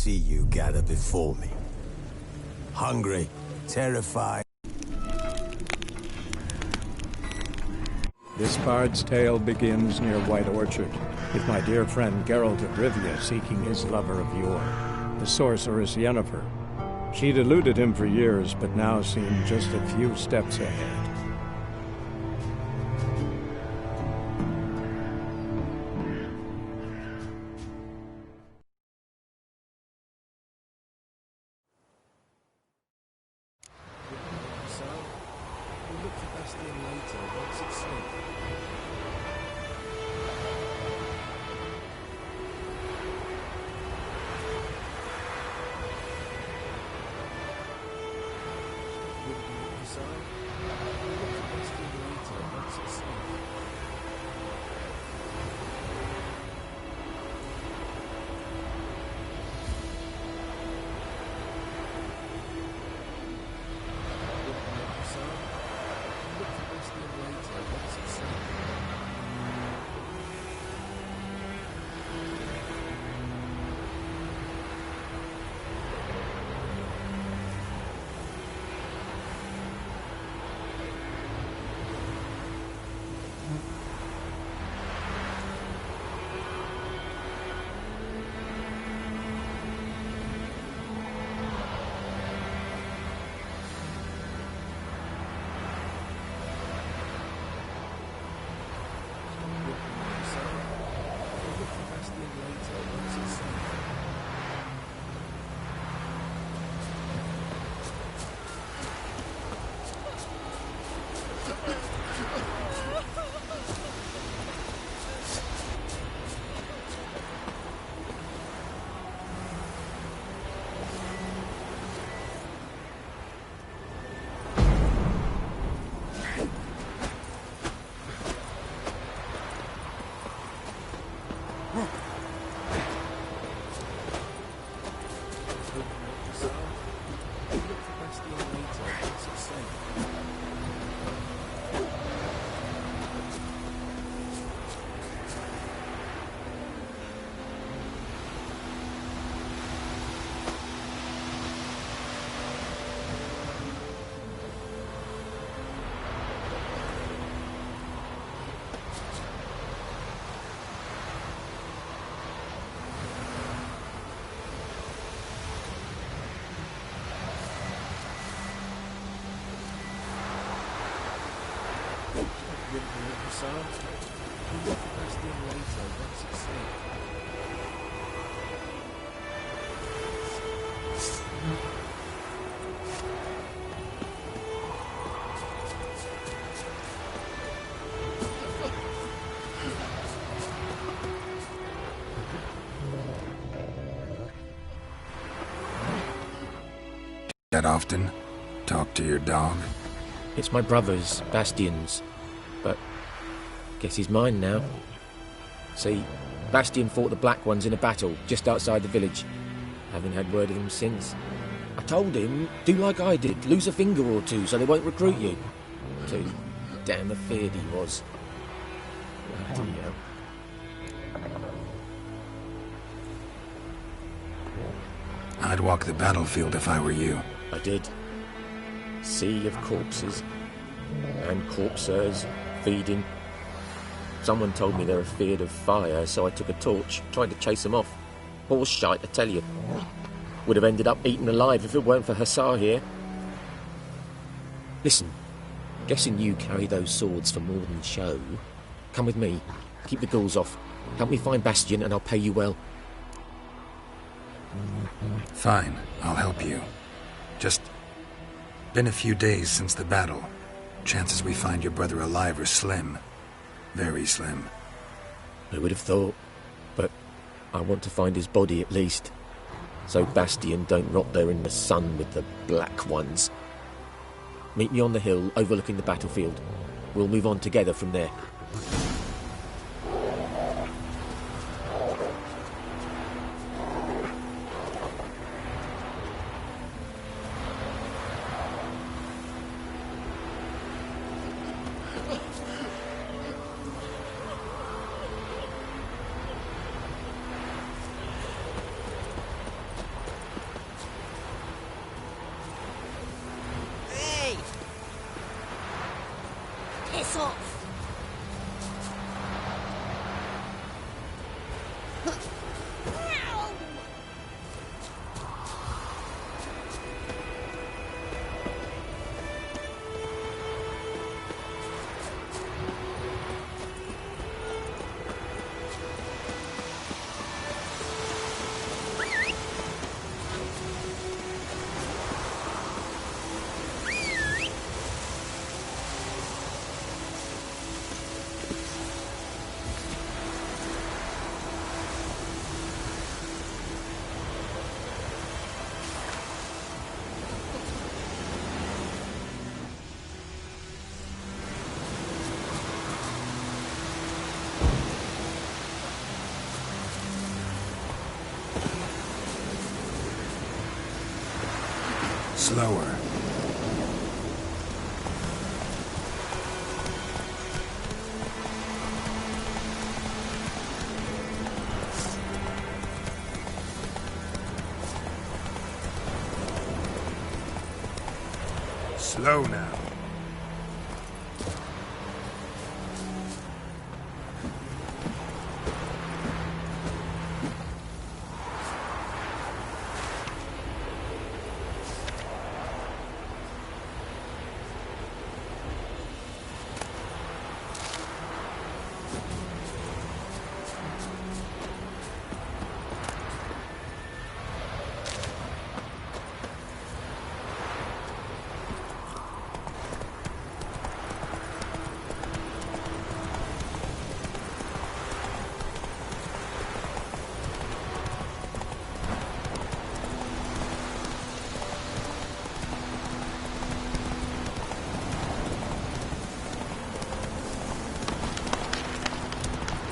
see you gather before me. Hungry, terrified. This bard's tale begins near White Orchard, with my dear friend Geralt of Rivia seeking his lover of yore, the sorceress Yennefer. She'd eluded him for years, but now seemed just a few steps ahead. That often? Talk to your dog? It's my brother's, Bastian's, but guess he's mine now. See, Bastian fought the Black Ones in a battle just outside the village. Haven't had word of him since. I told him, do like I did, lose a finger or two so they won't recruit you. Too damn afeard he was. Bloody hell. I'd walk the battlefield if I were you. I did. Sea of corpses. And corpsers feeding. Someone told me they're afeard of fire, so I took a torch, tried to chase them off. Horse shite, I tell you. Would have ended up eaten alive if it weren't for Hussar here. Listen, guessing you carry those swords for more than show. Come with me, keep the ghouls off. Help me find Bastian and I'll pay you well. Fine, I'll help you. Just been a few days since the battle. Chances we find your brother alive are slim. Very slim. I would have thought, but I want to find his body at least. So Bastian don't rot there in the sun with the Black Ones. Meet me on the hill overlooking the battlefield. We'll move on together from there. Piss off! Slower. Slow now.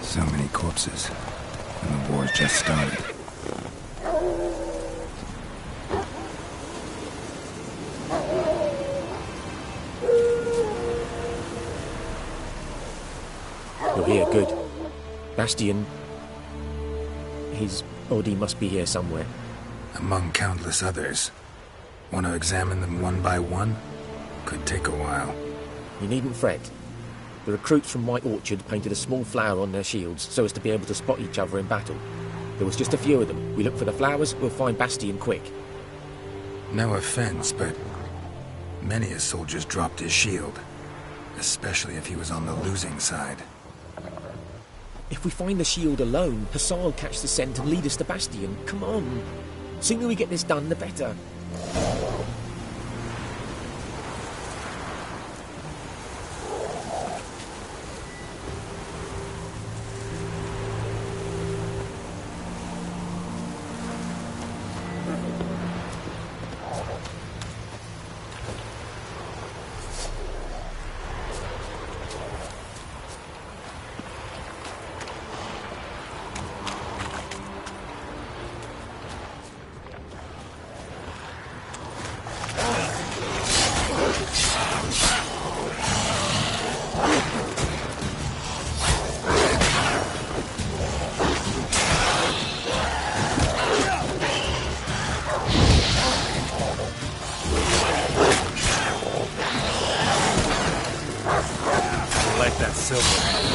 So many corpses, and the war's just started. You're here, good. Bastion... his body must be here somewhere. Among countless others. Want to examine them one by one? Could take a while. You needn't fret. The recruits from White Orchard painted a small flower on their shields so as to be able to spot each other in battle. There was just a few of them. We look for the flowers, we'll find Bastion quick. No offense, but many a soldier's dropped his shield. Especially if he was on the losing side. If we find the shield alone, Hassan will catch the scent and lead us to Bastion. Come on. Sooner we get this done, the better. Like that silver.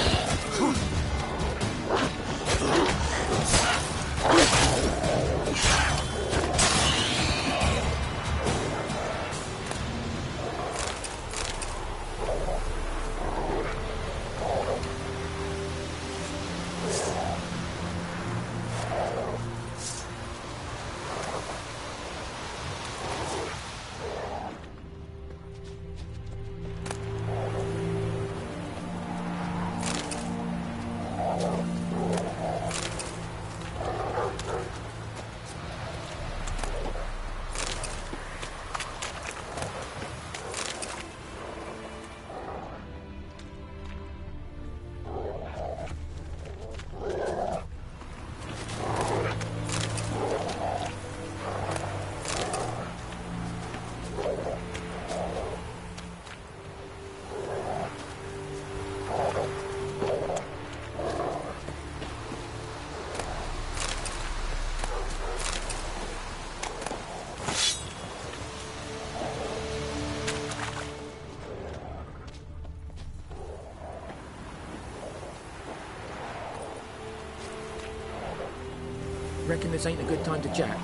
Reckon this ain't a good time to chat.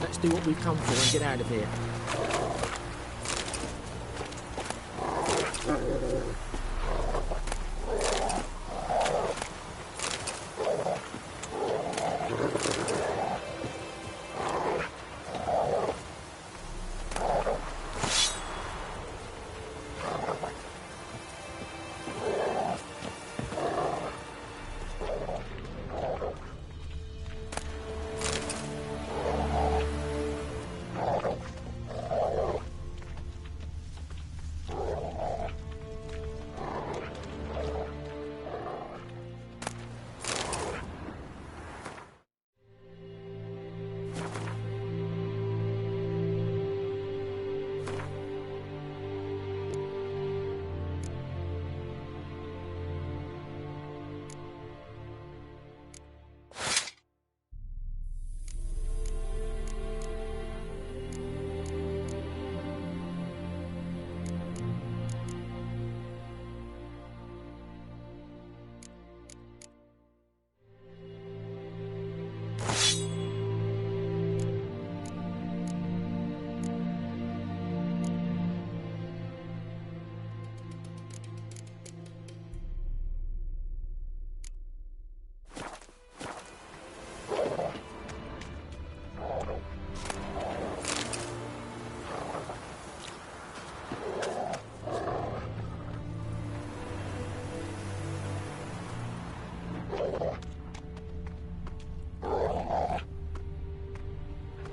Let's do what we've come for and get out of here.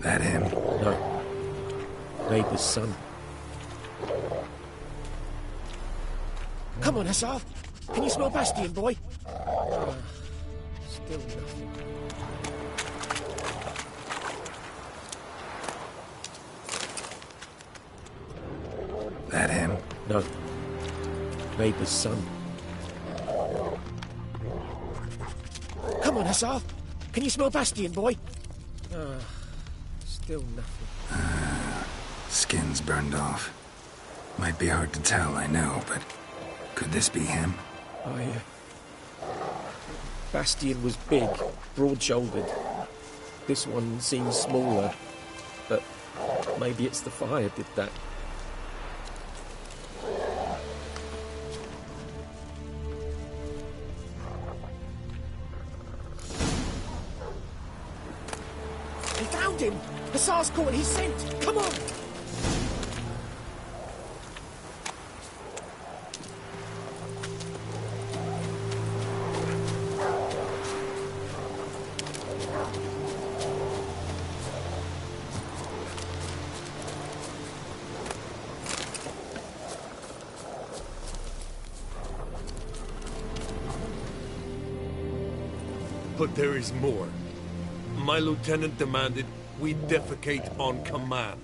That him? No. Neighbour's son. Come on, Hussar. Can you smell Bastion, boy? Still nothing. That him? No. Neighbour's son. Come on, Hussar. Can you smell Bastion, boy? Still nothing. Skin's burned off. Might be hard to tell, I know, but could this be him? Bastion was big, broad-shouldered. This one seems smaller, but maybe it's the fire did that. He found him! Hussar's caught his scent! Come on! But there is more. My lieutenant demanded we defecate on command.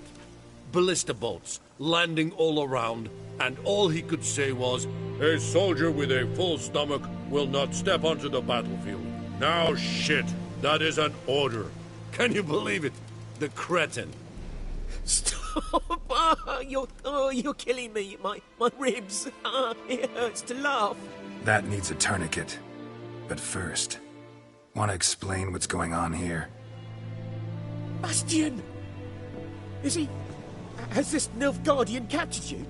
Ballista bolts, landing all around, and all he could say was, "A soldier with a full stomach will not step onto the battlefield." Now shit, that is an order. Can you believe it? The cretin. Stop! You're killing me. My ribs. It hurts to laugh. That needs a tourniquet. But first, want to explain what's going on here? Bastion! Is he... Has this Nilfgaardian captured you?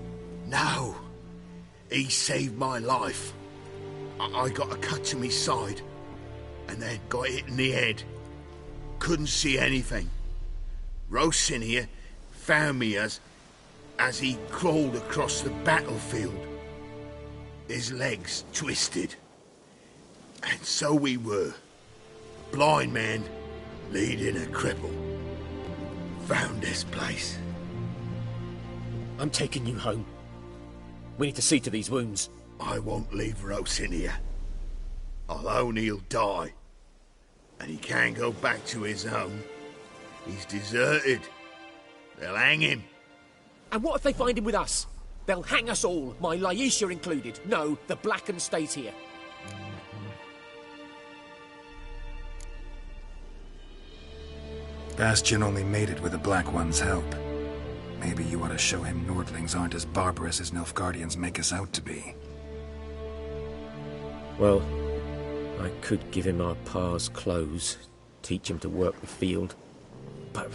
No. He saved my life. I got a cut to my side, and then got hit in the head. Couldn't see anything. Rosinia found me as he crawled across the battlefield. His legs twisted. And so we were. Blind man leading a cripple. Found this place. I'm taking you home. We need to see to these wounds. I won't leave Rosinia. I'll own he'll die. And he can't go back to his own. He's deserted. They'll hang him. And what if they find him with us? They'll hang us all, my Laisha included. No, the Blacken stays here. Bastion only made it with the Black One's help. Maybe you ought to show him Nordlings aren't as barbarous as Nilfgaardians make us out to be. Well, I could give him our pa's clothes, teach him to work the field. But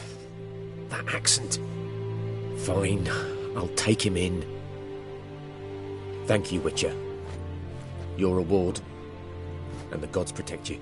that accent... Fine, I'll take him in. Thank you, Witcher. Your reward, and the gods protect you.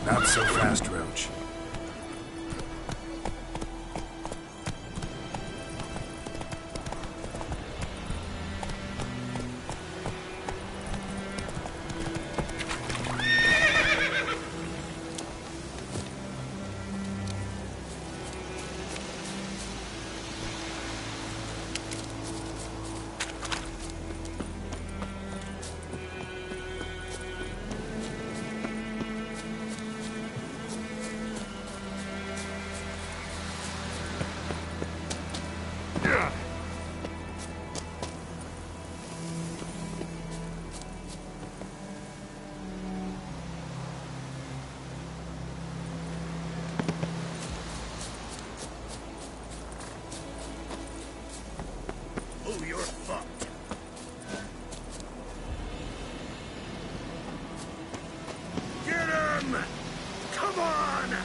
Not so fast, Roach. Oh, you're fucked. Get him! Come on!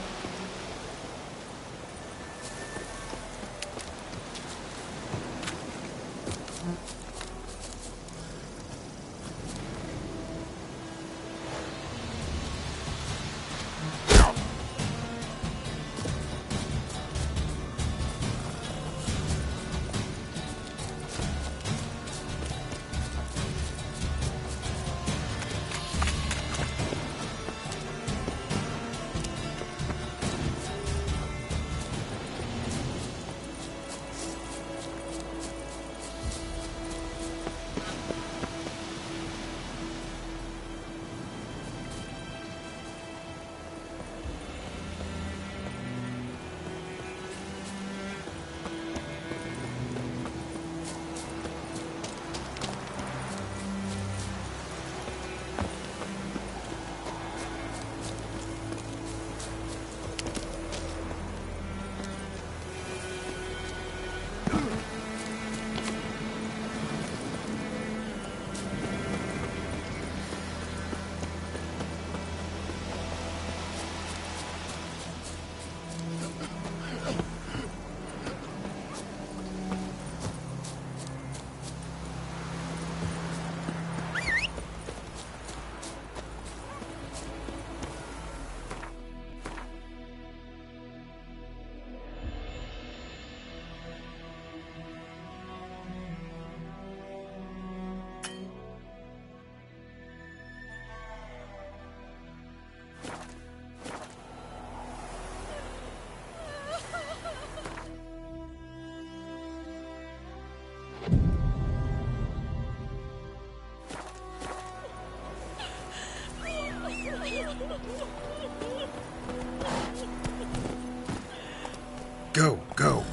Go, go.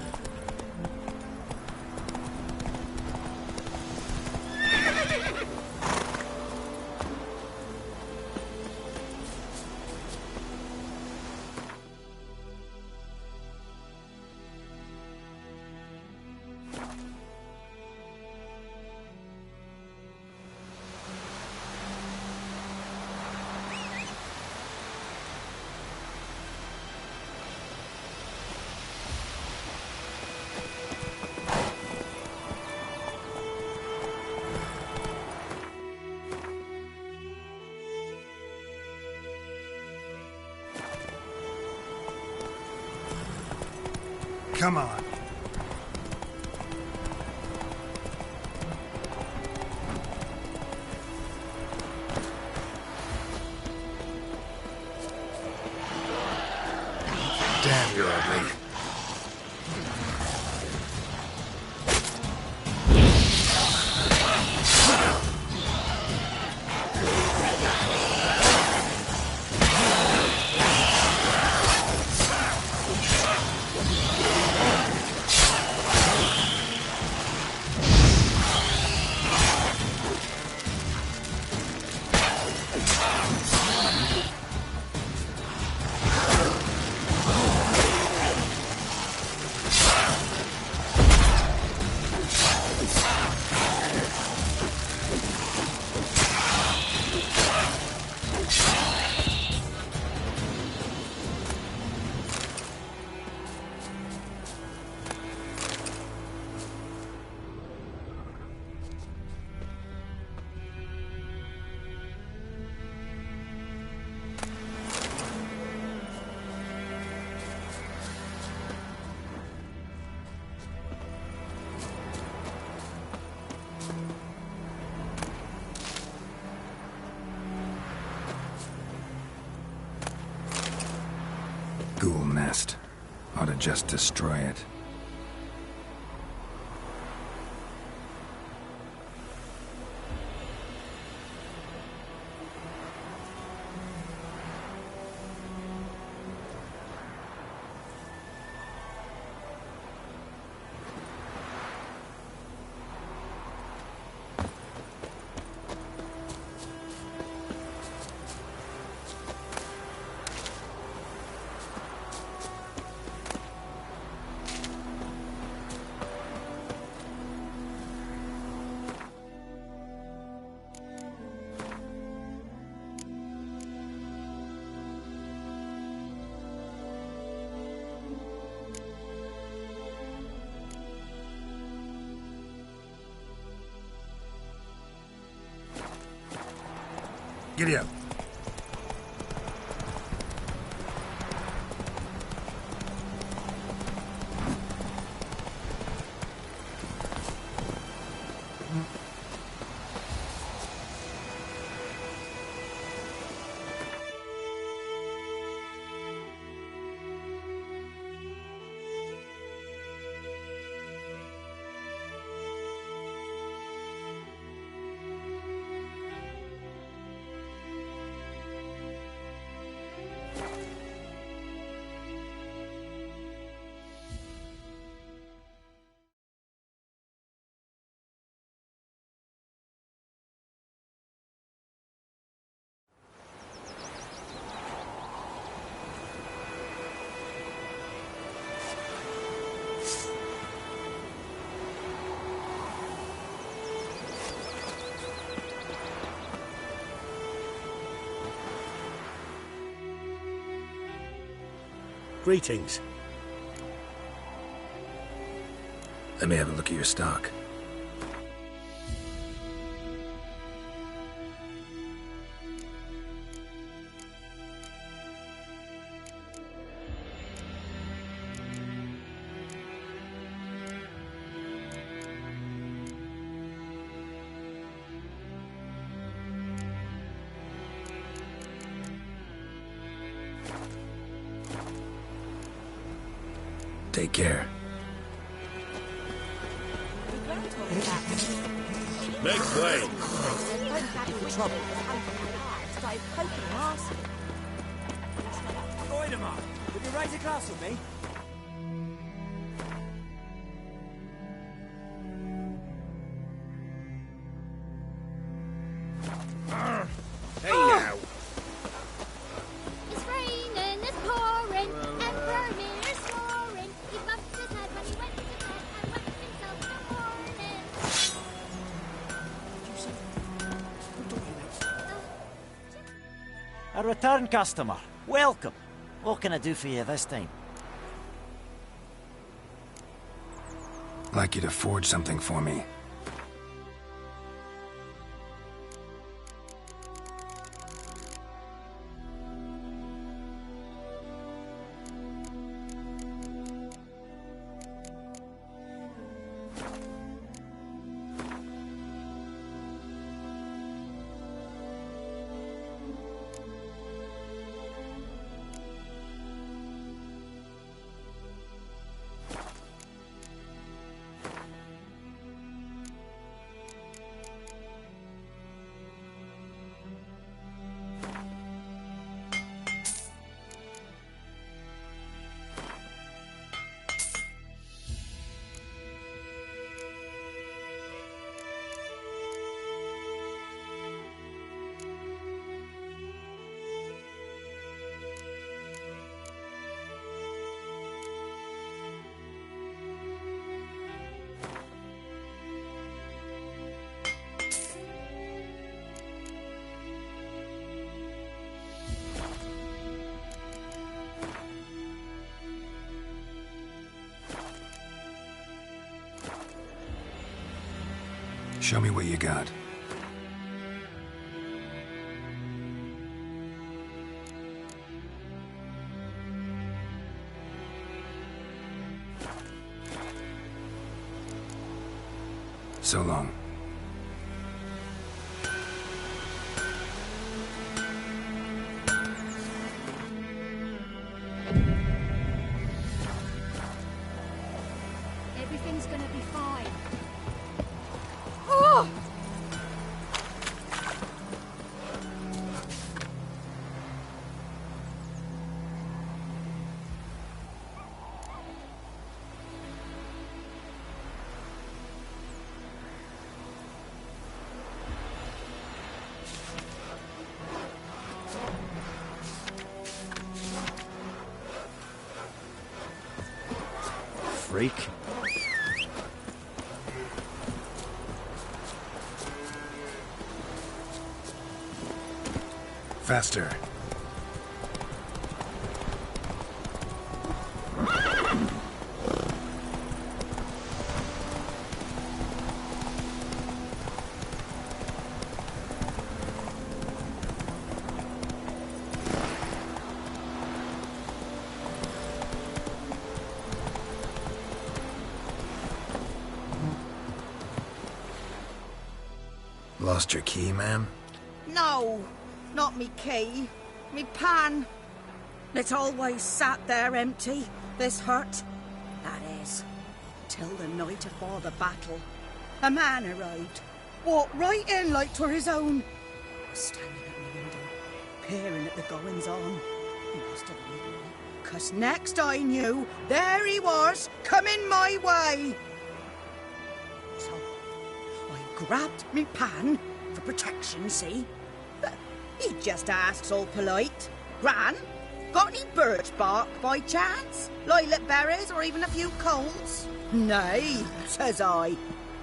Come on. Damn, you're ugly. Ghoul nest. Ought to just destroy it. Giddy up. Greetings. Let me have a look at your stock. Take care. Make way! Voidemar, would you raise a glass with me? Hey now! It's raining, it's pouring, and Vermin is snoring. He bumped his head when he went to bed and wet himself in the morning. A return customer. Welcome. What can I do for you this time? I'd like you to forge something for me. Show me what you got. So long. Everything's gonna be fine. Oh! Freak. Faster. Lost your key, ma'am? No, not me key. Me pan. It's always sat there empty, this hut. That is, till the night afore the battle. A man arrived, walked right in like 'twere his own. Was standing at my window, peering at the goings-on. He must have known me, 'cause next I knew, there he was, coming my way. So, I grabbed me pan, for protection, see? But he just asks all polite, Gran, got any birch bark by chance? Lilac berries or even a few coals? Nay, says I.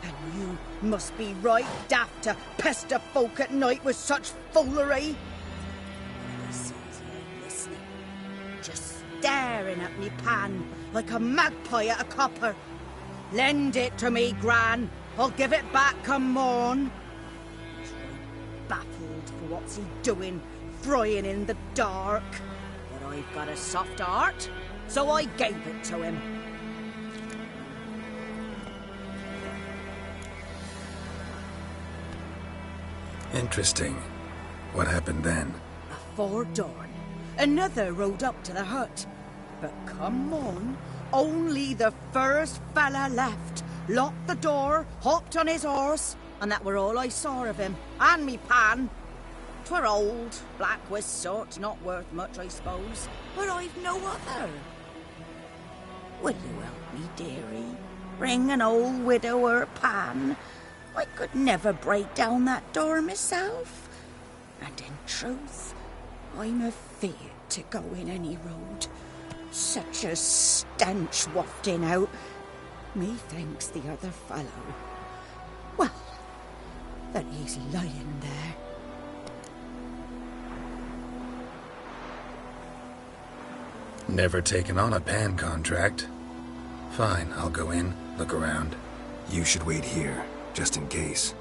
And you must be right daft to pester folk at night with such foolery. I sees he ain't listening, just staring at me pan like a magpie at a copper. Lend it to me, Gran. I'll give it back come morn. He's right baffled for what's he doing, frying in the dark. But I've got a soft heart, so I gave it to him. Interesting. What hafpened then? Afore dawn, another rode up to the hut. But come on, only the first fella left. Locked the door, hopped on his horse, and that were all I saw of him. And me pan. 'Twere old, black with soot, not worth much, I suppose. But I've no other. Will you help me, dearie? Bring an old widower pan. I could never break down that door myself. And in truth, I'm afeard to go in any road. Such a stench wafting out. Methinks the other fellow, well, that he's lying there. Never taken on a pan contract. Fine, I'll go in, look around. You should wait here, just in case.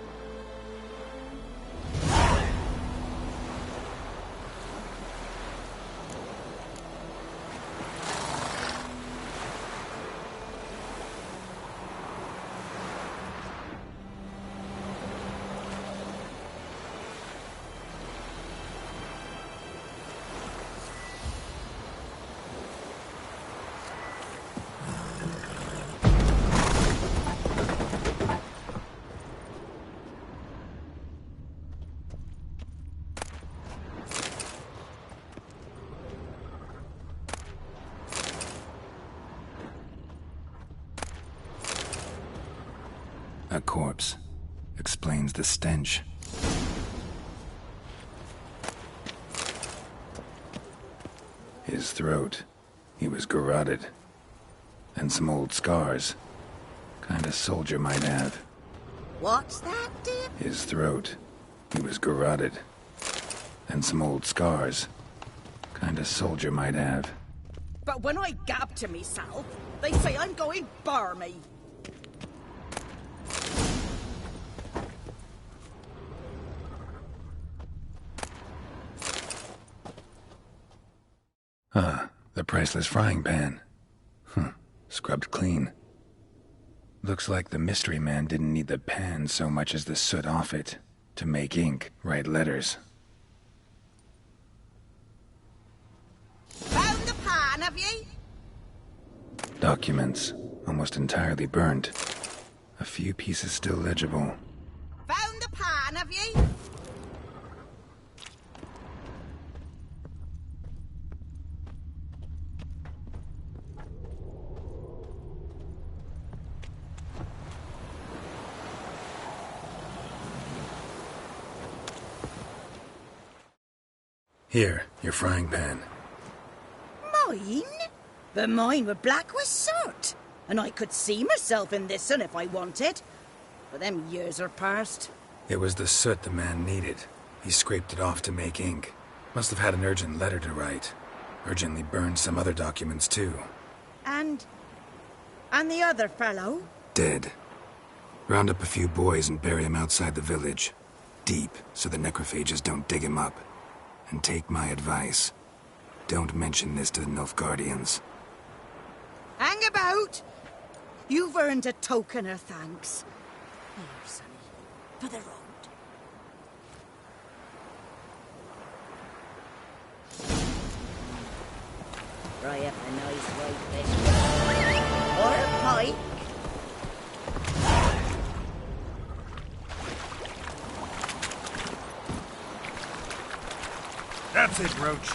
A corpse. Explains the stench. His throat. He was garroted. And some old scars. Kind of soldier might have. What's that, dear? His throat. He was garroted. And some old scars. Kind of soldier might have. But when I gab to myself, they say I'm going barmy. Ah, the priceless frying pan. Scrubbed clean. Looks like the mystery man didn't need the pan so much as the soot off it to make ink, write letters. Found the pan, have ye? Documents, almost entirely burnt. A few pieces still legible. Found the pan, have ye? Here, your frying pan. Mine? But mine were black with soot. And I could see myself in this one if I wanted. But them years are past. It was the soot the man needed. He scraped it off to make ink. Must have had an urgent letter to write. Urgently burned some other documents too. And the other fellow? Dead. Round up a few boys and bury him outside the village. Deep, so the necrophages don't dig him up. And take my advice. Don't mention this to the Nilfgaardians. Hang about! You've earned a token of thanks. Here, sonny, for the road. fry up a nice white fish. Or a pike. That's it, Roach.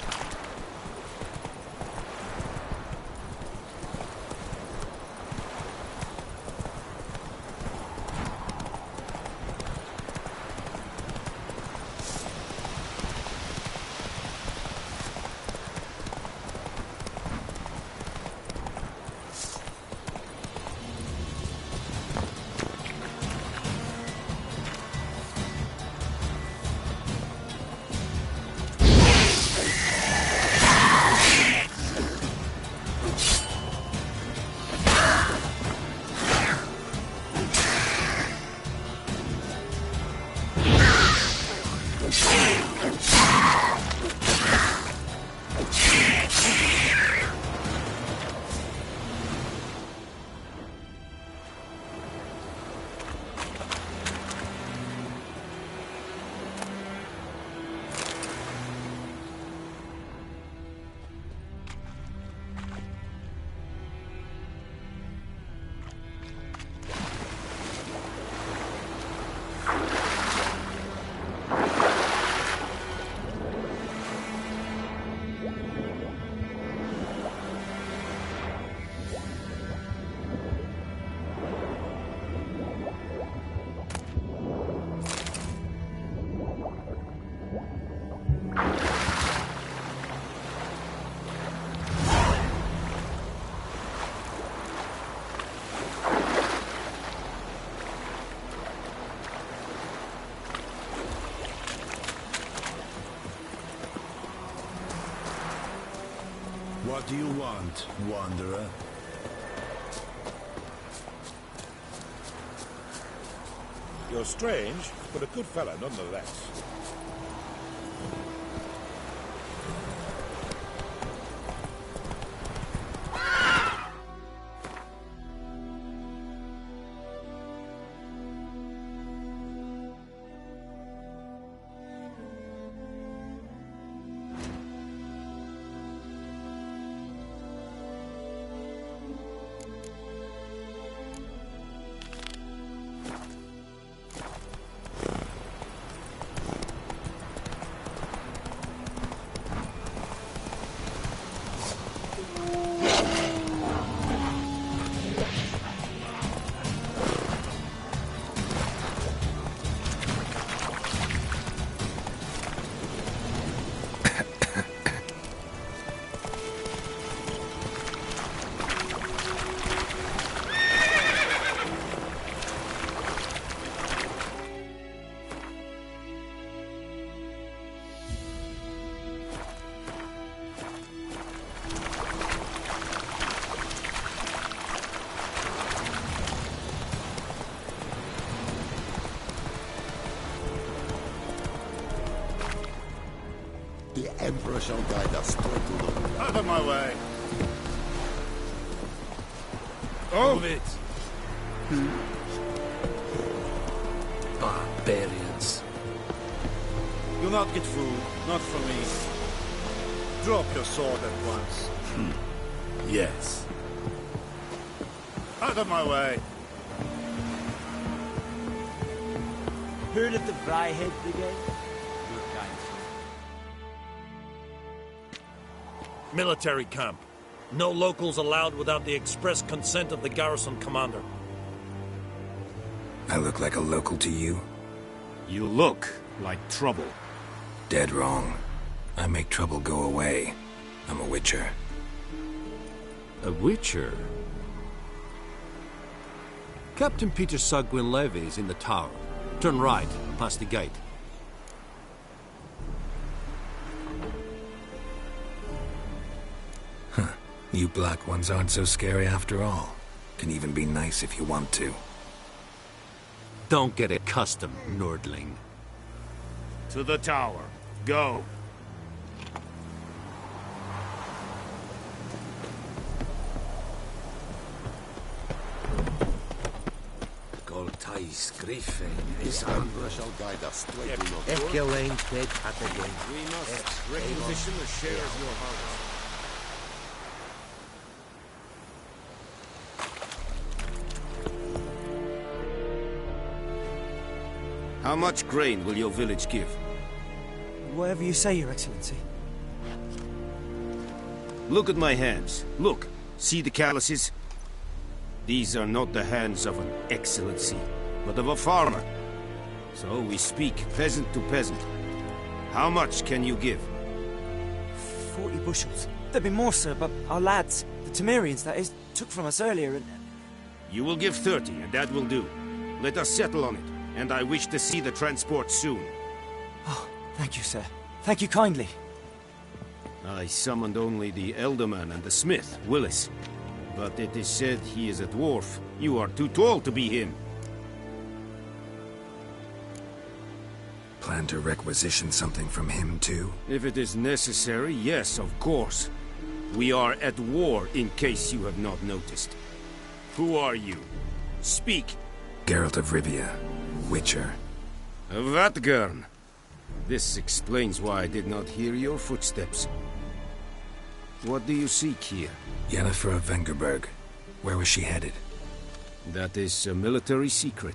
What do you want, Wanderer? You're strange, but a good fella nonetheless. The Emperor shall guide us straight to the... Out of my way! Oh! Move it! Barbarians. You'll not get food, not from me. Drop your sword at once. Yes. Out of my way! Heard of the Vryhead Brigade? Your kind. Military camp. No locals allowed without the express consent of the garrison commander. I look like a local to you? You look like trouble. Dead wrong. I make trouble go away. I'm a witcher. A witcher? Captain Peter Sagwin Levy is in the tower. Turn right, past the gate. Huh. You black ones aren't so scary after all. Can even be nice if you want to. Don't get accustomed, Nordling. To the tower. Go. This Emperor shall guide us straight to the... We must requisition a share of your harvest. How much grain will your village give? Whatever you say, Your Excellency. Look at my hands. Look. See the calluses? These are not the hands of an excellency, but of a farmer. So we speak peasant to peasant. How much can you give? 40 bushels. There'd be more, sir, but our lads, the Temerians, that is, took from us earlier and... You will give 30, and that will do. Let us settle on it, and I wish to see the transport soon. Oh, thank you, sir. Thank you kindly. I summoned only the Elderman and the smith, Willis. But it is said he is a dwarf. You are too tall to be him. Plan to requisition something from him, too? If it is necessary, yes, of course. We are at war, in case you have not noticed. Who are you? Speak. Geralt of Rivia, Witcher. Vatgern. This explains why I did not hear your footsteps. What do you seek here? Yennefer of Vengerberg. Where was she headed? That is a military secret.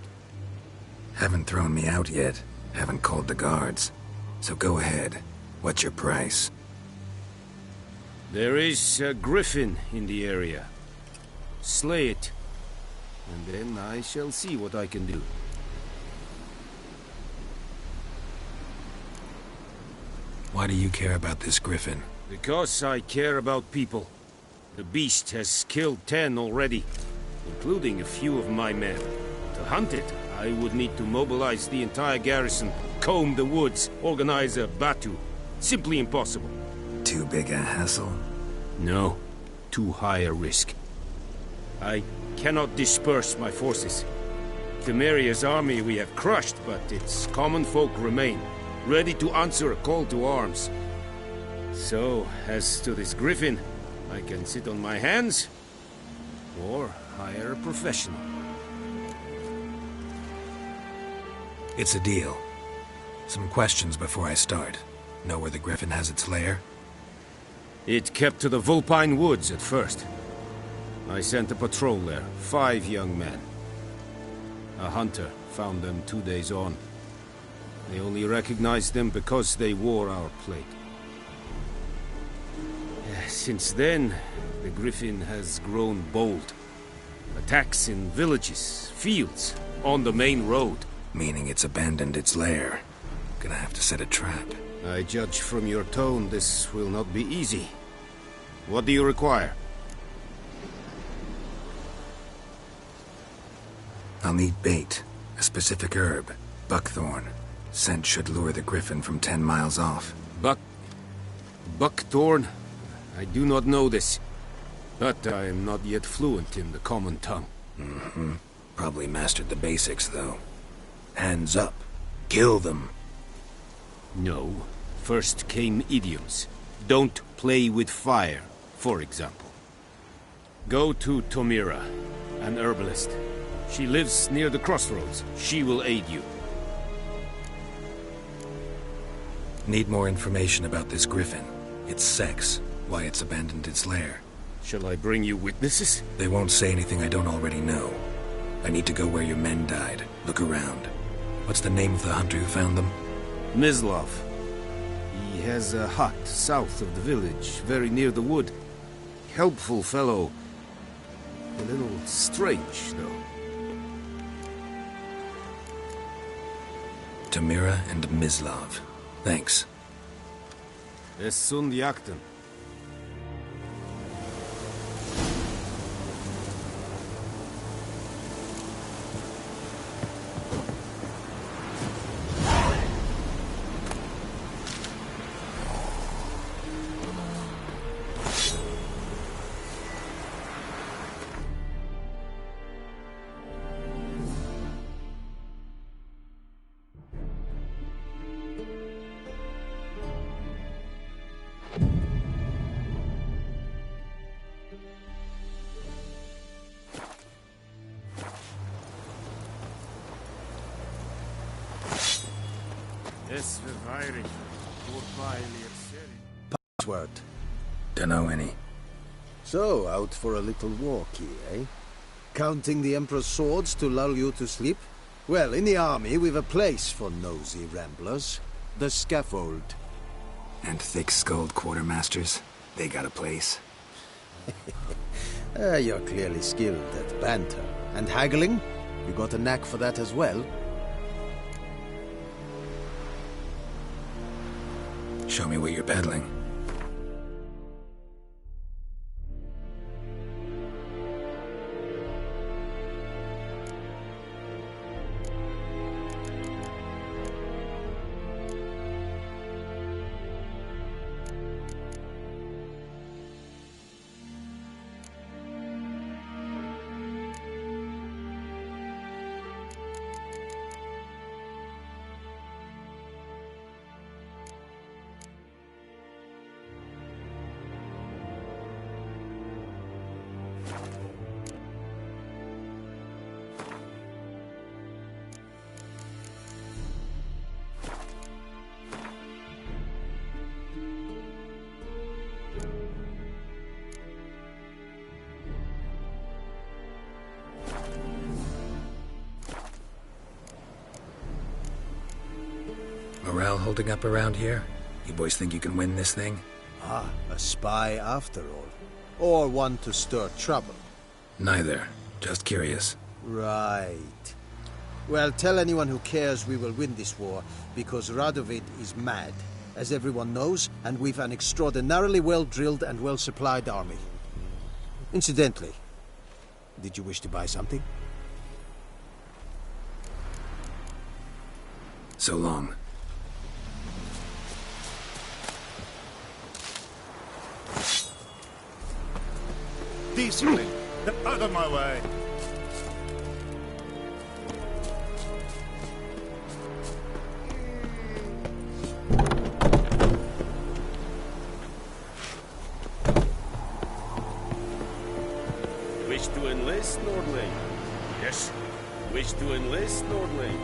Haven't thrown me out yet. Haven't called the guards. So go ahead. What's your price? There is a griffin in the area. Slay it. And then I shall see what I can do. Why do you care about this griffin? Because I care about people. The beast has killed 10 already, including a few of my men. To hunt it, I would need to mobilize the entire garrison, comb the woods, organize a batu. Simply impossible. Too big a hassle? No. Too high a risk. I cannot disperse my forces. Temeria's army we have crushed, but its common folk remain, ready to answer a call to arms. So, as to this griffin, I can sit on my hands, or hire a professional. It's a deal. Some questions before I start. Know where the griffin has its lair? It kept to the Vulpine Woods at first. I sent a patrol there, 5 young men. A hunter found them 2 days on. They only recognized them because they wore our plate. Since then, the griffin has grown bold. Attacks in villages, fields, on the main road. Meaning it's abandoned its lair. Gonna have to set a trap. I judge from your tone this will not be easy. What do you require? I'll need bait. A specific herb. Buckthorn. Scent should lure the griffin from 10 miles off. Buckthorn? I do not know this. But I am not yet fluent in the common tongue. Mm-hmm. Probably mastered the basics, though. Hands up. Kill them. No. First came idioms. Don't play with fire, for example. Go to Tomira, an herbalist. She lives near the crossroads. She will aid you. Need more information about this griffin. Its sex, why it's abandoned its lair. Shall I bring you witnesses? They won't say anything I don't already know. I need to go where your men died. Look around. What's the name of the hunter who found them? Mislav. He has a hut south of the village, very near the wood. Helpful fellow. A little strange, though. Tamira and Mislav. Thanks. Es sunt jakten. Password. Dunno any. So, out for a little walk here, eh? Counting the Emperor's swords to lull you to sleep? Well, in the army, we've a place for nosy ramblers. The scaffold. And thick-skulled quartermasters, they got a place. You're clearly skilled at banter. And haggling? You got a knack for that as well? Show me what you're peddling. Morale holding up around here? You boys think you can win this thing? Ah, a spy after all. Or one to stir trouble. Neither. Just curious. Right. Well, tell anyone who cares we will win this war, because Radovid is mad, as everyone knows, and we've an extraordinarily well-drilled and well-supplied army. Incidentally, did you wish to buy something? So long. Discipline! Out of my way! Wish to enlist, Nordling? Yes. Wish to enlist, Nordling?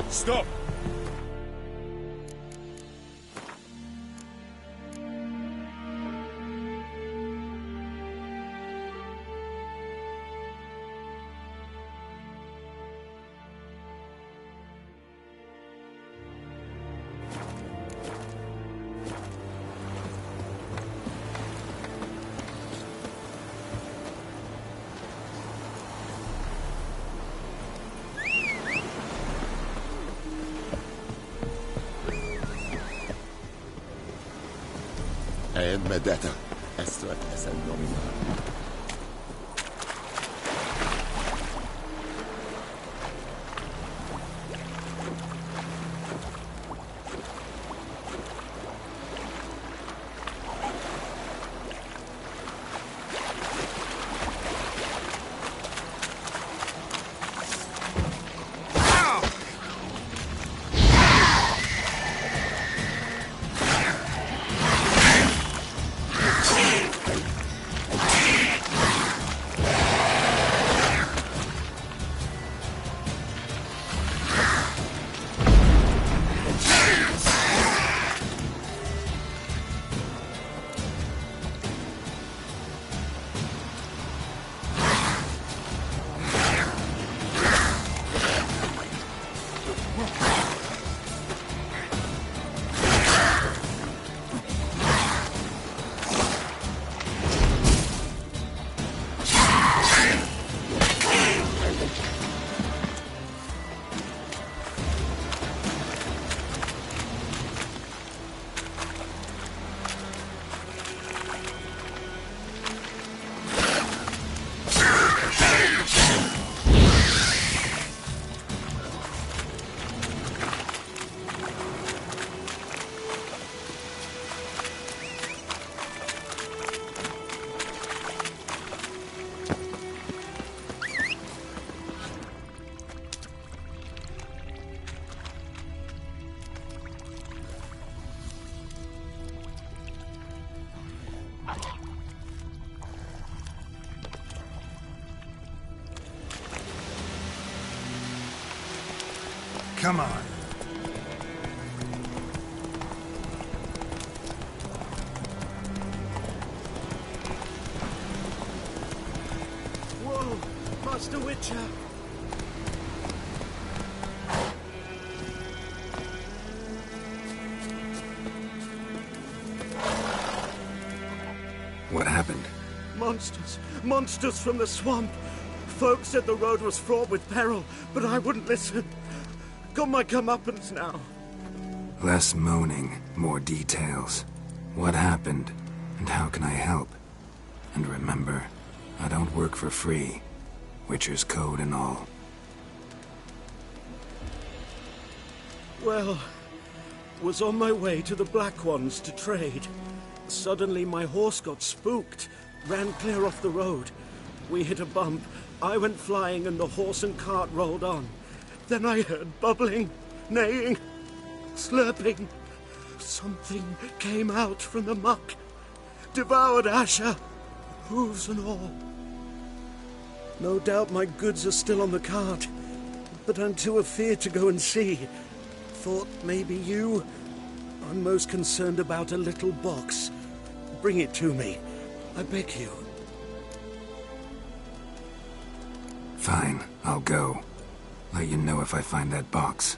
Stop! Medetta, esto es el nominal. Come on. Whoa! the Witcher. What happened? Monsters. Monsters from the swamp. Folk said the road was fraught with peril, but I wouldn't listen. Got my comeuppance now. Less moaning, more details. What happened, and how can I help? And remember, I don't work for free. Witcher's code and all. Well, was on my way to the Black Ones to trade. Suddenly my horse got spooked, ran clear off the road. We hit a bump. I went flying and the horse and cart rolled on. Then I heard bubbling, neighing, slurping. Something came out from the muck. Devoured Asher, hooves and all. No doubt my goods are still on the cart, but I'm too afeard to go and see. Thought maybe you... I'm most concerned about a little box. Bring it to me. I beg you. Fine, I'll go. Let you know if I find that box.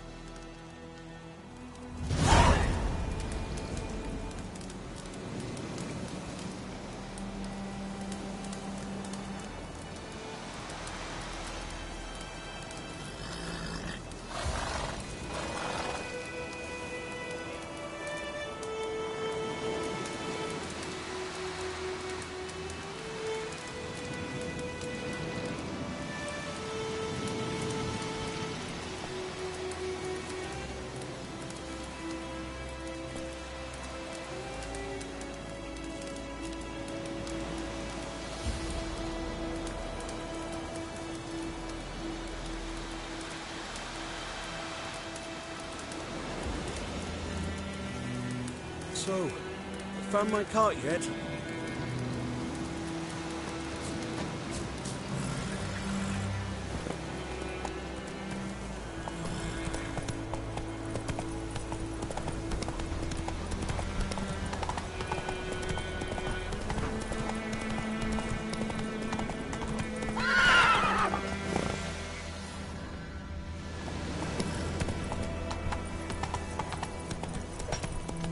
So, found my cart yet?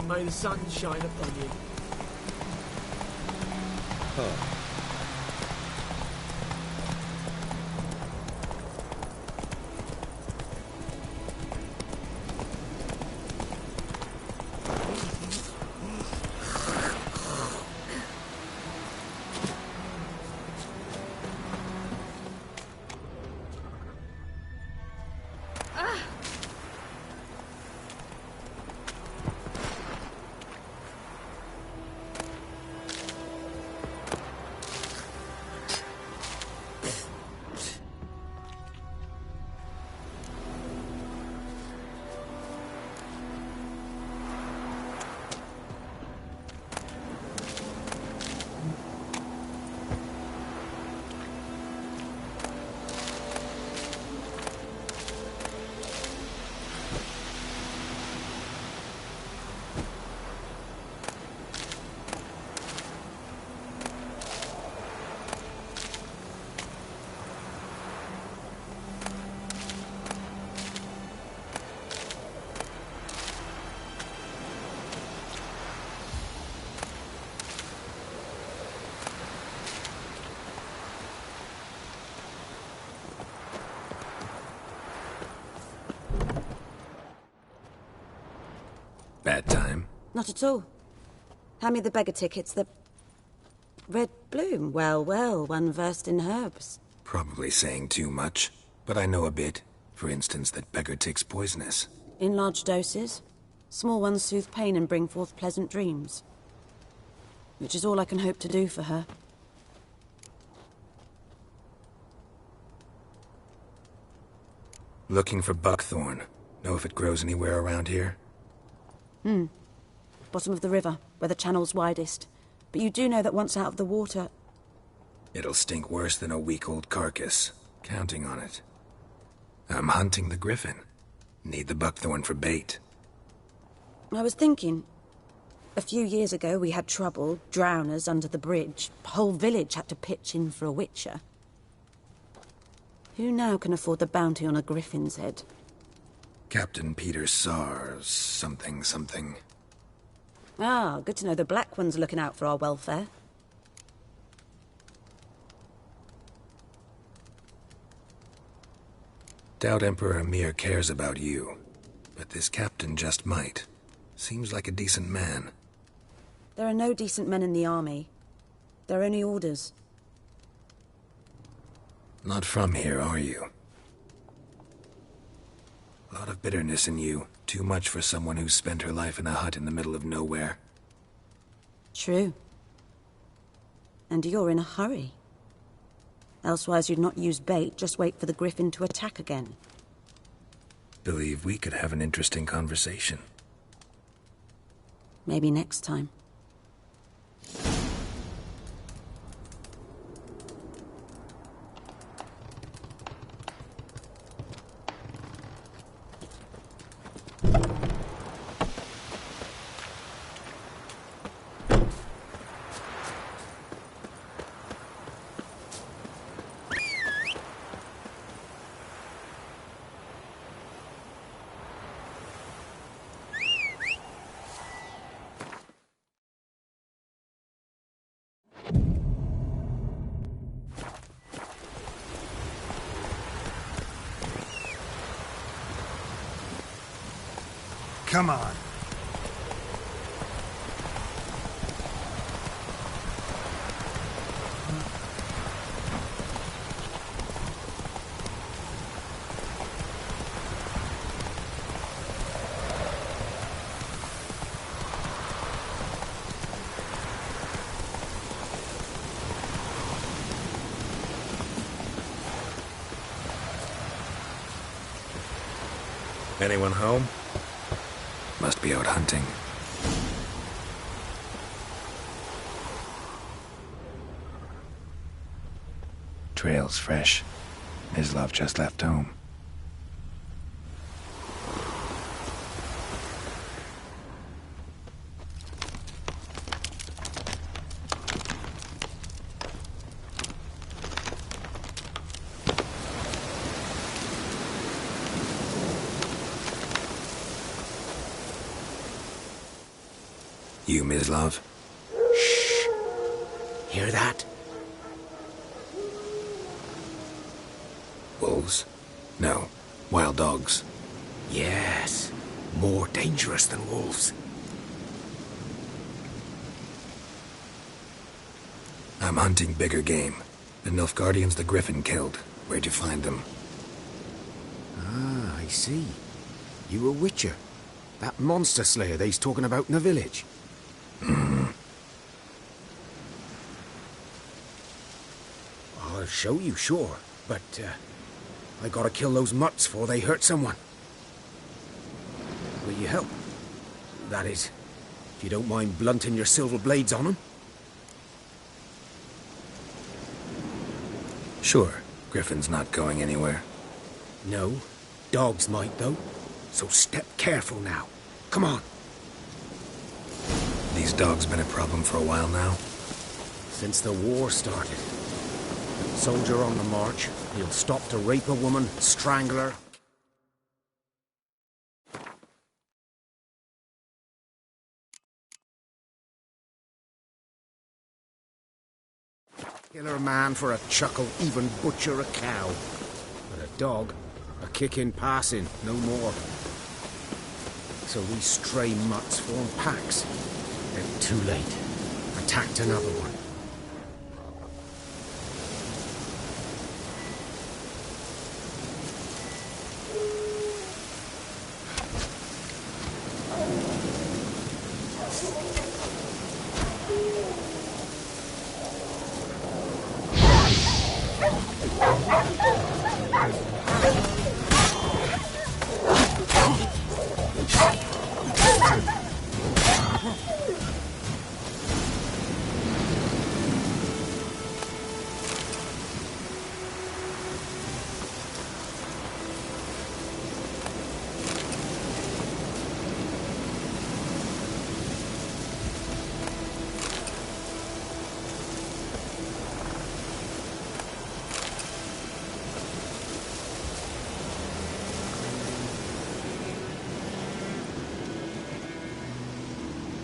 May the sun shine upon you. Bad time? Not at all. Hand me the beggar tickets, the... Red bloom. Well, well, one versed in herbs. Probably saying too much, but I know a bit. For instance, that beggar tick's poisonous. In large doses. Small ones soothe pain and bring forth pleasant dreams. Which is all I can hope to do for her. Looking for buckthorn. Know if it grows anywhere around here? Bottom of the river, where the channel's widest. But you do know that once out of the water... It'll stink worse than a week-old carcass. Counting on it. I'm hunting the griffin. Need the buckthorn for bait. I was thinking... A few years ago we had trouble, drowners under the bridge. Whole village had to pitch in for a witcher. Who now can afford the bounty on a griffin's head? Captain Peter Sars, something. Ah, good to know the Black One's looking out for our welfare. Doubt Emperor Emir cares about you, but this captain just might. Seems like a decent man. There are no decent men in the army. There are only orders. Not from here, are you? A lot of bitterness in you. Too much for someone who's spent her life in a hut in the middle of nowhere. True. And you're in a hurry. Elsewise you'd not use bait, just wait for the griffin to attack again. Believe we could have an interesting conversation. Maybe next time. Come on. Anyone home? Must be out hunting. Trail's fresh. Mislav just left home. You, Mislav? Shh. Hear that? Wolves? No. Wild dogs. Yes. More dangerous than wolves. I'm hunting bigger game. The Nilfgaardians the Griffin killed. Where'd you find them? Ah, I see. You a witcher. That monster slayer they's talking about in the village. I'll show you, sure, but I gotta kill those mutts before they hurt someone. Will you help? That is, if you don't mind blunting your silver blades on them. Sure. Griffin's not going anywhere. No, dogs might though, so step careful now. Come on. These dogs been a problem for a while now? Since the war started. Soldier on the march, he'll stop to rape a woman, strangle her. Kill a man for a chuckle, even butcher a cow. But a dog, a kick in passing, no more. So these stray mutts form packs. Then too late. Attacked another one.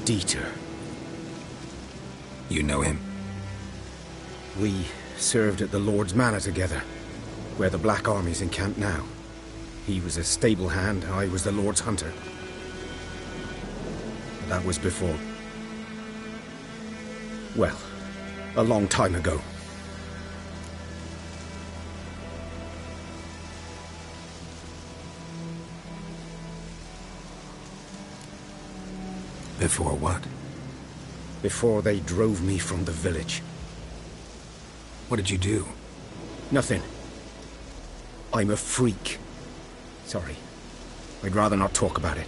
Dieter. You know him? We served at the Lord's Manor together, where the Black Army's encamped now. He was a stable hand, I was the Lord's hunter. That was before... well, a long time ago. Before what? Before they drove me from the village. What did you do? Nothing. I'm a freak. Sorry. I'd rather not talk about it.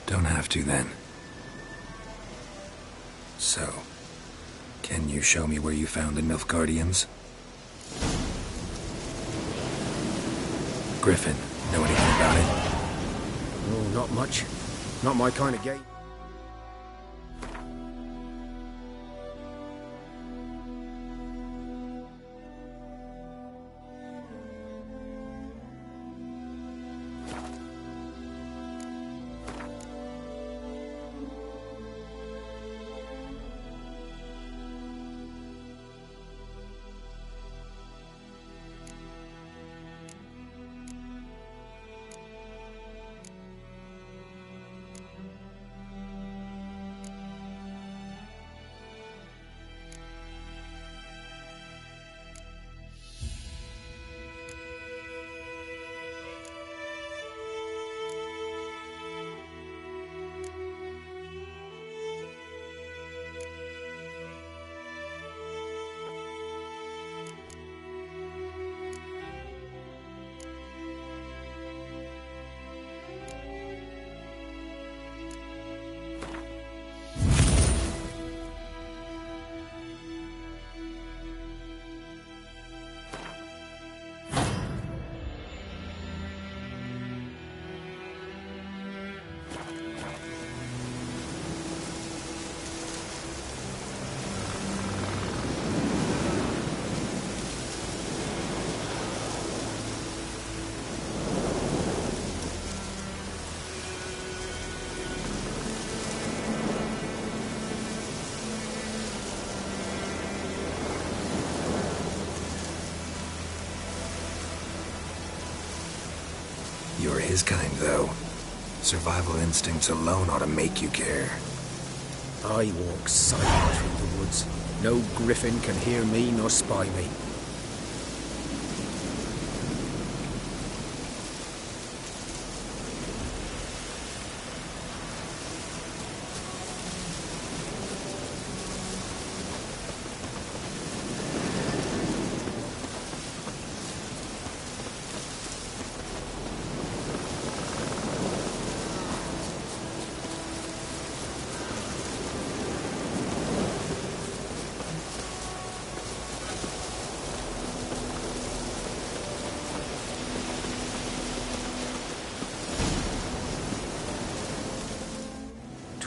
Don't have to, then. So, can you show me where you found the Nilfgaardians? Griffin, know anything about it? Oh, not much. Not my kind of game. You're his kind, though. Survival instincts alone ought to make you care. I walk silent through the woods. No griffin can hear me nor spy me.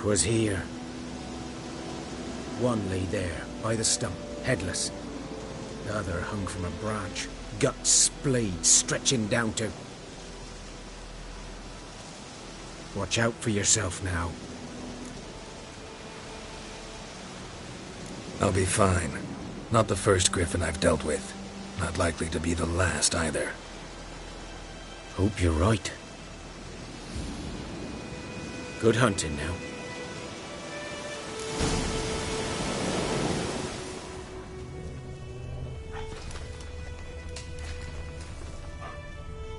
Was here. One lay there, by the stump, headless. The other hung from a branch, guts splayed, stretching down to... Watch out for yourself now. I'll be fine. Not the first griffin I've dealt with. Not likely to be the last, either. Hope you're right. Good hunting now.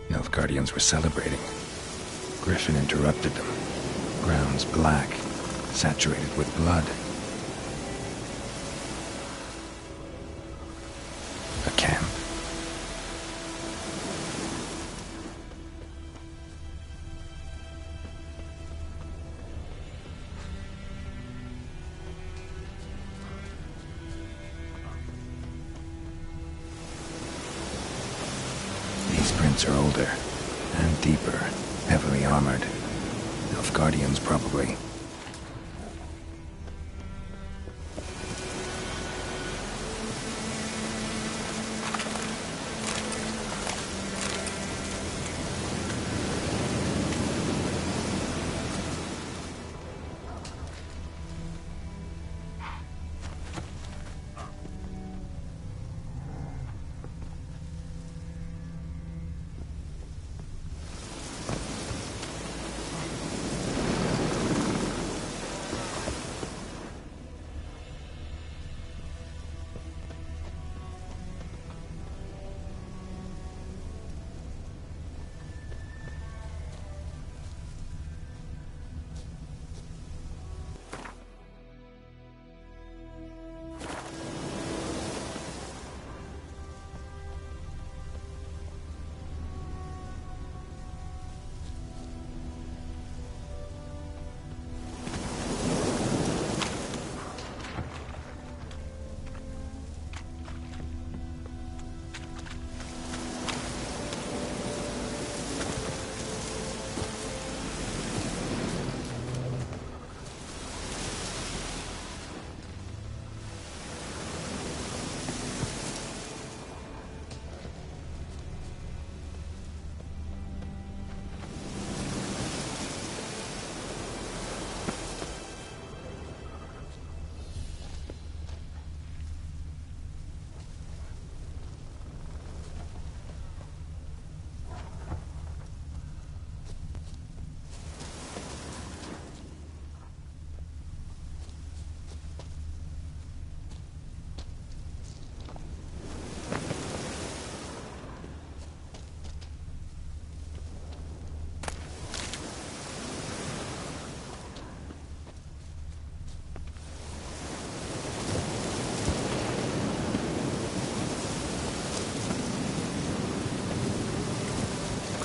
Nilfgaardians were celebrating. Griffin interrupted them. Grounds black, saturated with blood. A camp. These prints are older and deeper, heavily armored. Nilfgaardians, probably.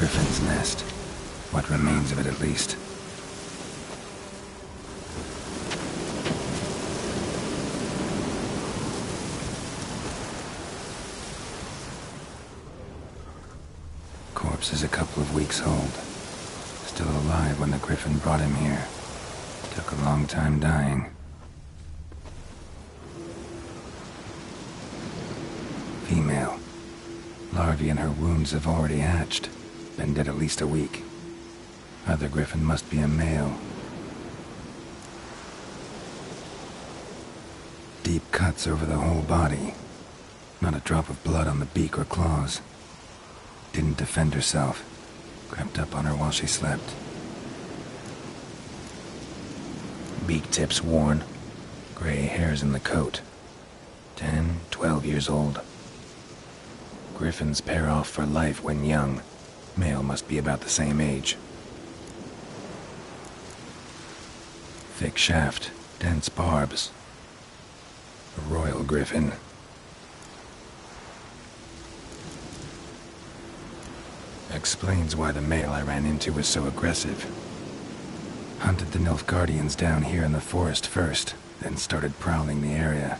Griffin's nest. What remains of it, at least. Corpse is a couple of weeks old. Still alive when the Griffin brought him here. Took a long time dying. Female. Larvae in her wounds have already hatched. Been dead at least a week. Other Griffin must be a male. Deep cuts over the whole body. Not a drop of blood on the beak or claws. Didn't defend herself. Crept up on her while she slept. Beak tips worn. Gray hairs in the coat. 10, 12 years old. Griffins pair off for life when young. Male must be about the same age. Thick shaft, dense barbs. A royal griffin. Explains why the male I ran into was so aggressive. Hunted the Nilfgaardians down here in the forest first, then started prowling the area.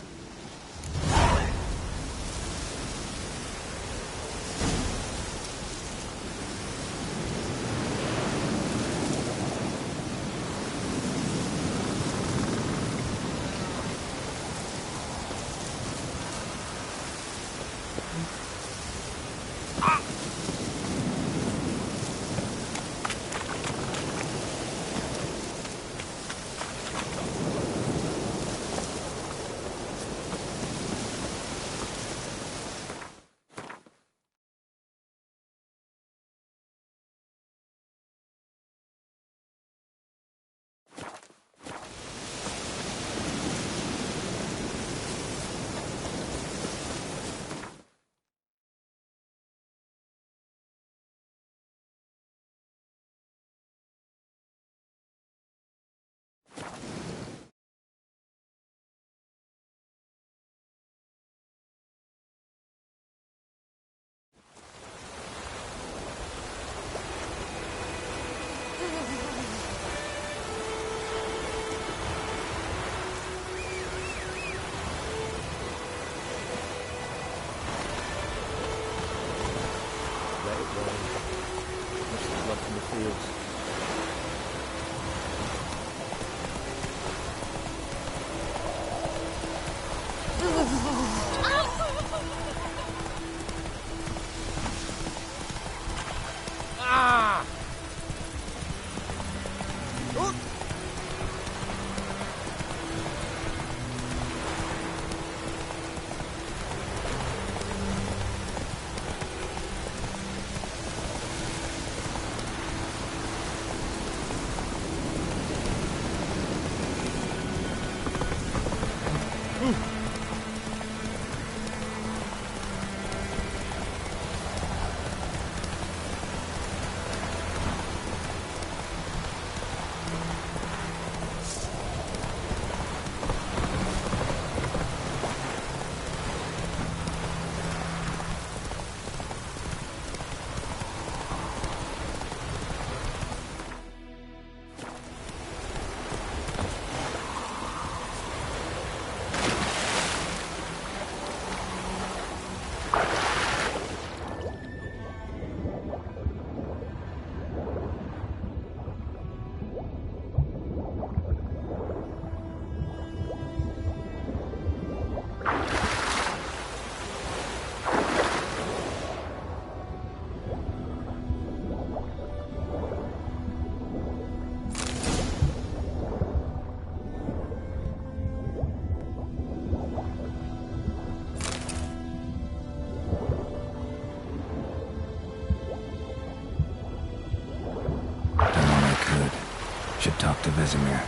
Should talk to Vesemir.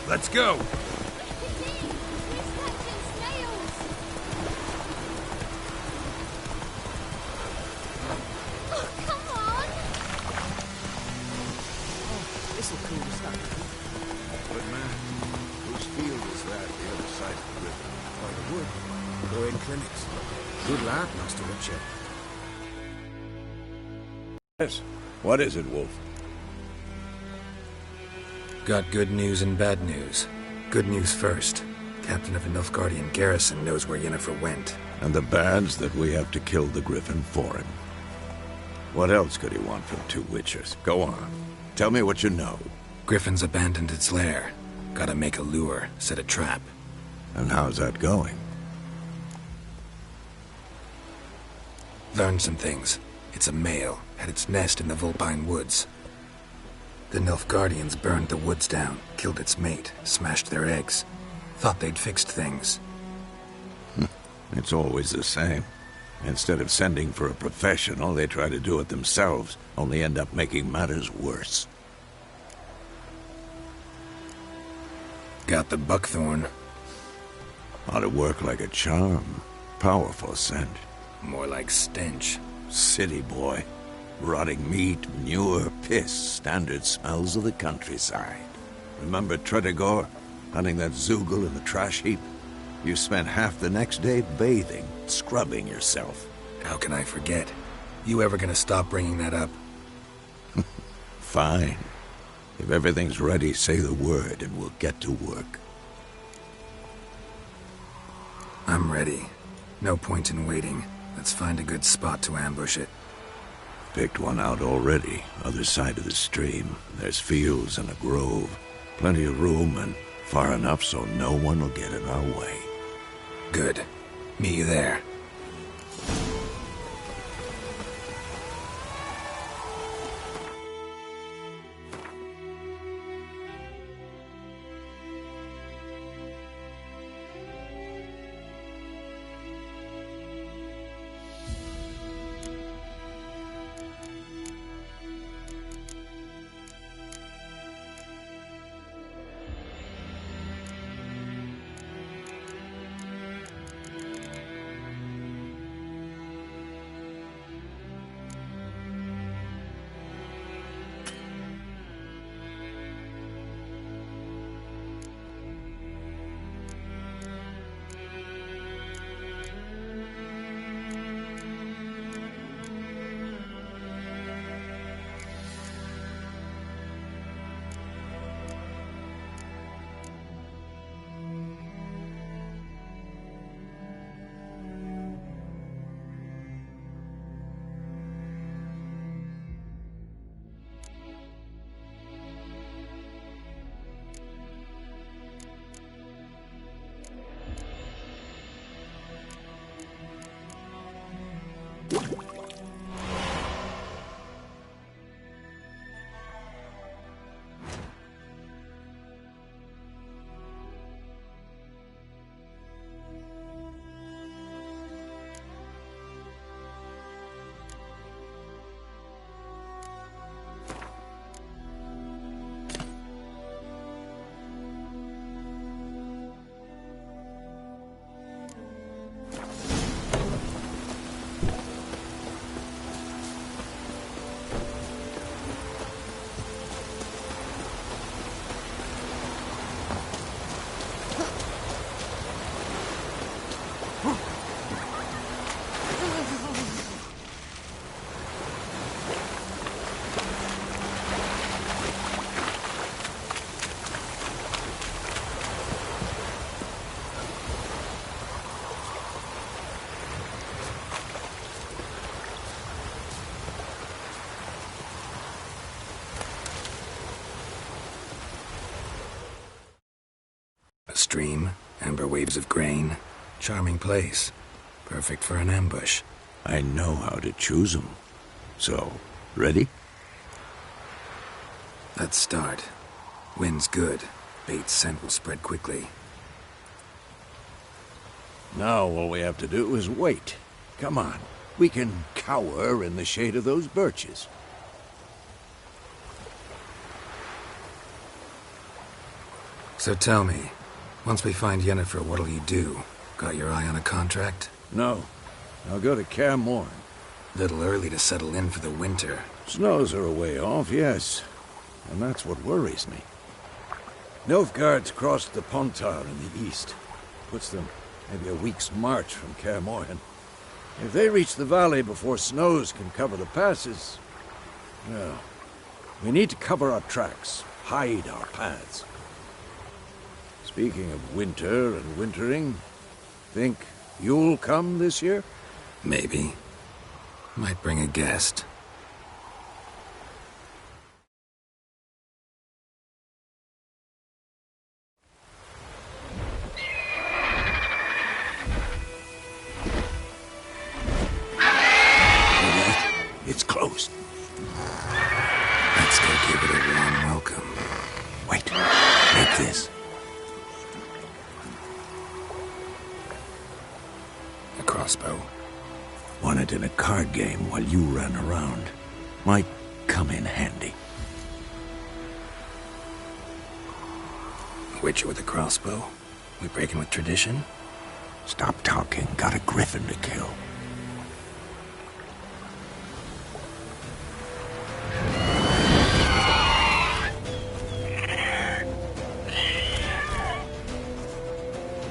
Let's go! This'll cool us down. Good man. Whose field is that, the other side of the river? By the wood. Growing clinics. Good lad, Master Richard. Yes. What is it, Wolf? Got good news and bad news. Good news first. Captain of a Nilfgaardian garrison knows where Yennefer went. And the bad's that we have to kill the Griffin for him. What else could he want from two Witchers? Go on. Tell me what you know. Griffin's abandoned its lair. Gotta make a lure, set a trap. And how's that going? Learned some things. It's a male, had its nest in the Vulpine Woods. The Nilfgaardians burned the woods down, killed its mate, smashed their eggs. Thought they'd fixed things. It's always the same. Instead of sending for a professional, they try to do it themselves, only end up making matters worse. Got the buckthorn. Ought to work like a charm. Powerful scent. More like stench. City boy. Rotting meat, manure, piss, standard smells of the countryside. Remember Tretogor? Hunting that Zoogle in the trash heap? You spent half the next day bathing, scrubbing yourself. How can I forget? You ever gonna stop bringing that up? Fine. If everything's ready, say the word and we'll get to work. I'm ready. No point in waiting. Let's find a good spot to ambush it. Picked one out already, other side of the stream. There's fields and a grove. Plenty of room and far enough so no one will get in our way. Good. Meet you there. A stream, amber waves of grain. Charming place. Perfect for an ambush. I know how to choose them. So, ready? Let's start. Wind's good. Bait's scent will spread quickly. Now all we have to do is wait. Come on. We can cower in the shade of those birches. So tell me, once we find Yennefer, what'll you do? Got your eye on a contract? No. I'll go to Kaer Morhen. Little early to settle in for the winter. Snows are a way off, yes. And that's what worries me. Nilfgaard's crossed the Pontar in the east. Puts them maybe a week's march from Kaer Morhen. If they reach the valley before snows can cover the passes... well, we need to cover our tracks, hide our paths. Speaking of winter and wintering, think you'll come this year? Maybe. Might bring a guest. It's closed. Let's go give it a warm welcome. Wait, take this. A crossbow. Won it in a card game while you ran around. Might come in handy. Witcher with a crossbow? We breaking with tradition? Stop talking. Got a griffin to kill.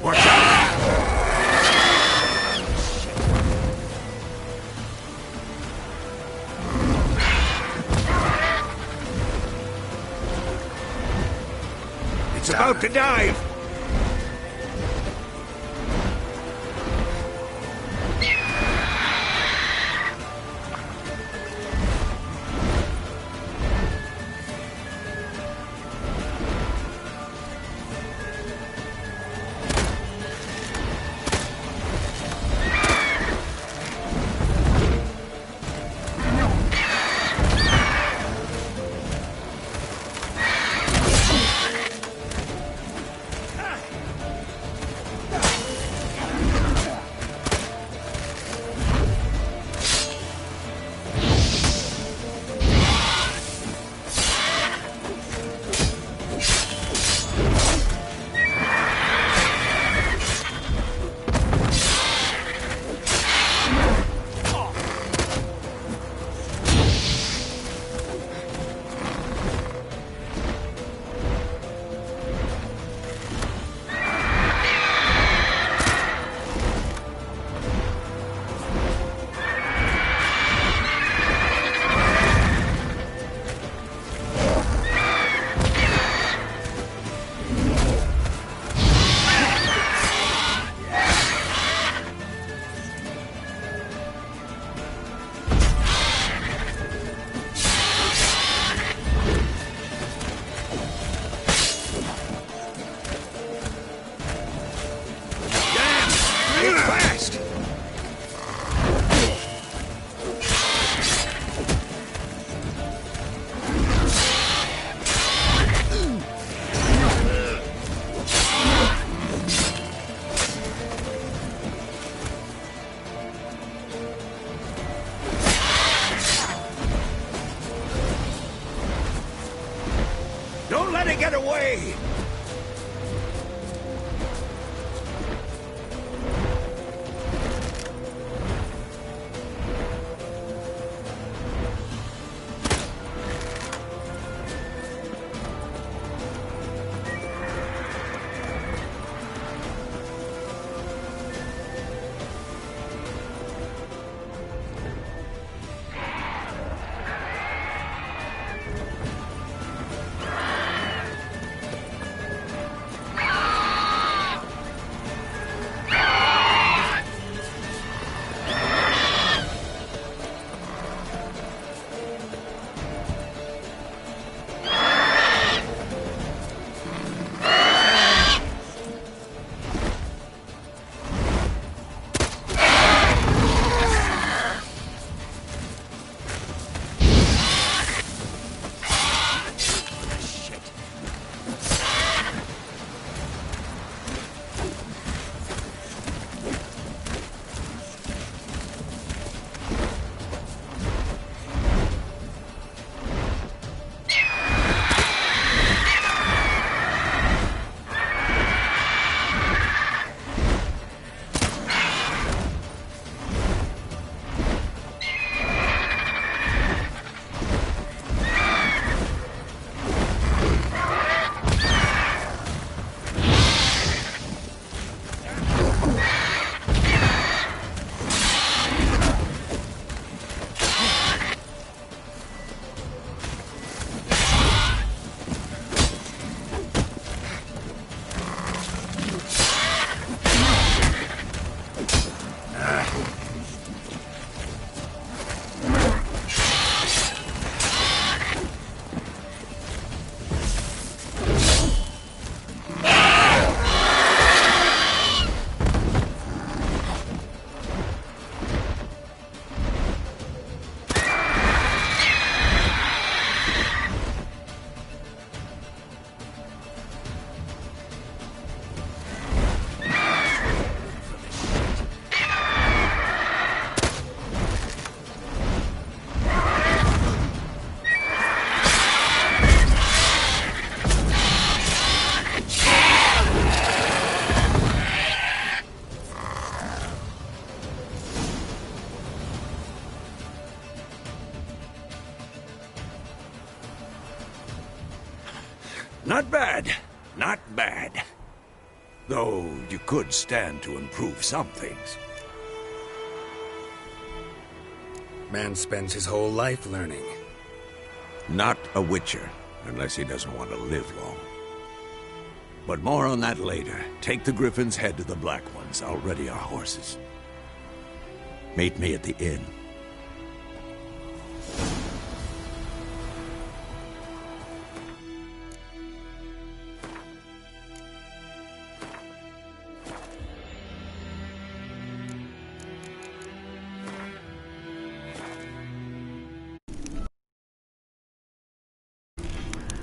Watch out! It's about to dive! Don't let it get away! Not bad. Not bad. Though you could stand to improve some things. Man spends his whole life learning. Not a witcher, unless he doesn't want to live long. But more on that later. Take the Griffin's head to the Black Ones. I'll ready our horses. Meet me at the inn.